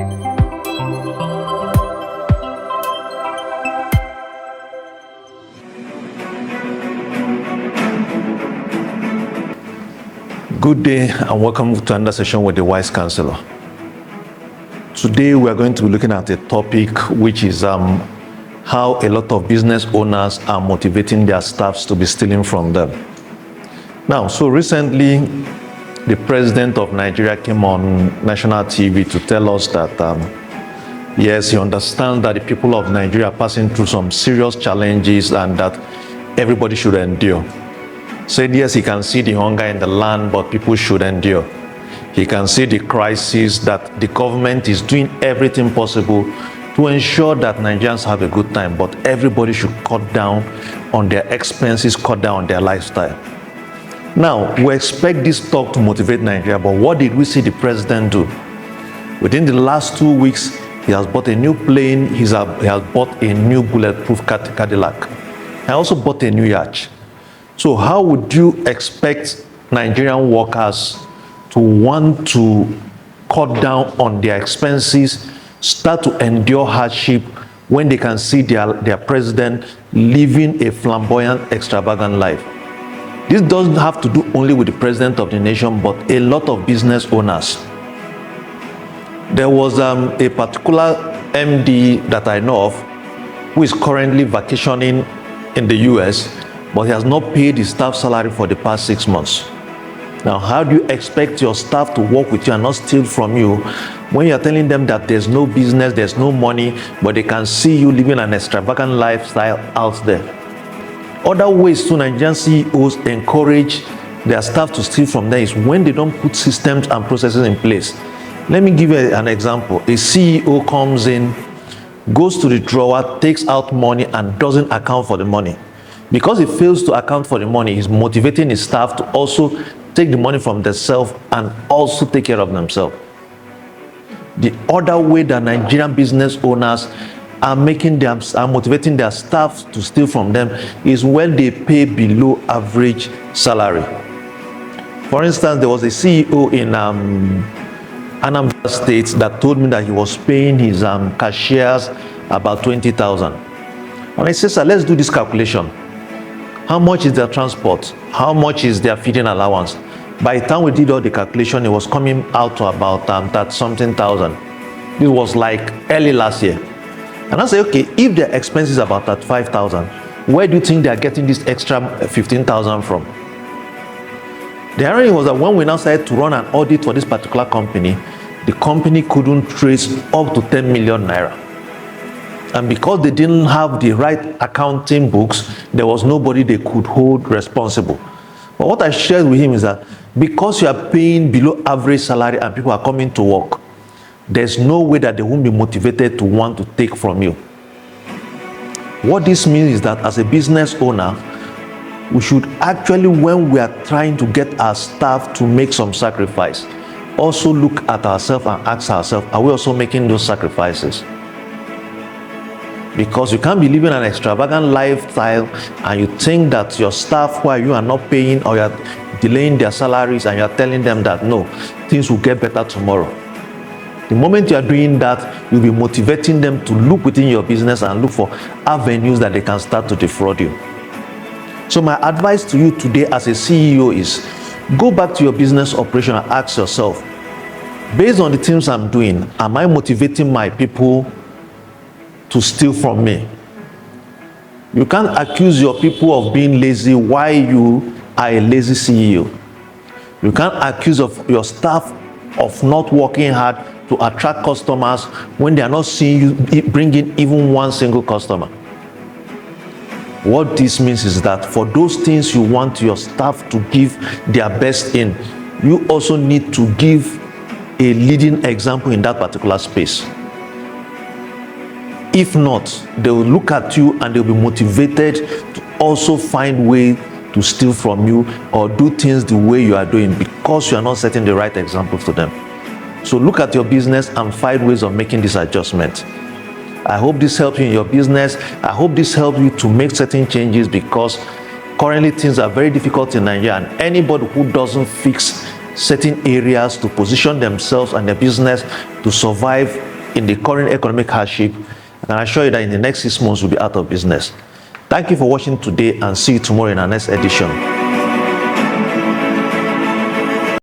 Good day and welcome to another session with the Wise Counselor. Today we are going to be looking at a topic which is how a lot of business owners are motivating their staffs to be stealing from them. Now, so recently the president of Nigeria came on national TV to tell us that yes, he understands that the people of Nigeria are passing through some serious challenges and that everybody should endure. Said yes, he can see the hunger in the land, but people should endure. He can see the crisis, that the government is doing everything possible to ensure that Nigerians have a good time, but everybody should cut down on their expenses, cut down on their lifestyle. Now, we expect this talk to motivate Nigeria, but what did we see the president do? Within the last 2 weeks, he has bought a new plane, he has bought a new bulletproof Cadillac. He also bought a new yacht. So how would you expect Nigerian workers to want to cut down on their expenses, start to endure hardship when they can see their president living a flamboyant, extravagant life? This doesn't have to do only with the president of the nation, but a lot of business owners. There was a particular MD that I know of who is currently vacationing in the US, but he has not paid his staff salary for the past 6 months. Now, how do you expect your staff to work with you and not steal from you when you're telling them that there's no business, there's no money, but they can see you living an extravagant lifestyle out there? Other ways to Nigerian CEOs encourage their staff to steal from them is when they don't put systems and processes in place. Let me give you an example. A CEO comes in, goes to the drawer, takes out money and doesn't account for the money. Because he fails to account for the money, he's motivating his staff to also take the money from themselves and also take care of themselves. The other way that Nigerian business owners are motivating their staff to steal from them is when they pay below average salary. For instance, there was a CEO in Anambra State that told me that he was paying his cashiers about 20,000. And I said, sir, let's do this calculation. How much is their transport? How much is their feeding allowance? By the time we did all the calculation, it was coming out to about 30-something thousand. This was like early last year. And I said, okay, if their expense is about 35,000, where do you think they are getting this extra 15,000 from? The irony was that when we now started to run an audit for this particular company, the company couldn't trace up to 10 million naira. And because they didn't have the right accounting books, there was nobody they could hold responsible. But what I shared with him is that because you are paying below average salary and people are coming to work, there's no way that they won't be motivated to want to take from you. What this means is that as a business owner, we should actually, when we are trying to get our staff to make some sacrifice, also look at ourselves and ask ourselves, are we also making those sacrifices? Because you can't be living an extravagant lifestyle and you think that your staff, who you are not paying or you are delaying their salaries and you are telling them that no, things will get better tomorrow. The moment you are doing that, you'll be motivating them to look within your business and look for avenues that they can start to defraud you. So my advice to you today as a CEO is go back to your business operation and ask yourself, based on the things I'm doing, am I motivating my people to steal from me? You can't accuse your people of being lazy while you are a lazy CEO. You can't accuse of your staff of not working hard to attract customers when they are not seeing you bring in even one single customer. What this means is that for those things you want your staff to give their best in, you also need to give a leading example in that particular space. If not, they will look at you and they'll be motivated to also find ways to steal from you or do things the way you are doing because you are not setting the right example to them. So look at your business and find ways of making this adjustment. I hope this helps you in your business. I hope this helps you to make certain changes because currently things are very difficult in Nigeria, and anybody who doesn't fix certain areas to position themselves and their business to survive in the current economic hardship, I can assure you that in the next 6 months we'll be out of business. Thank you for watching today, and see you tomorrow in our next edition.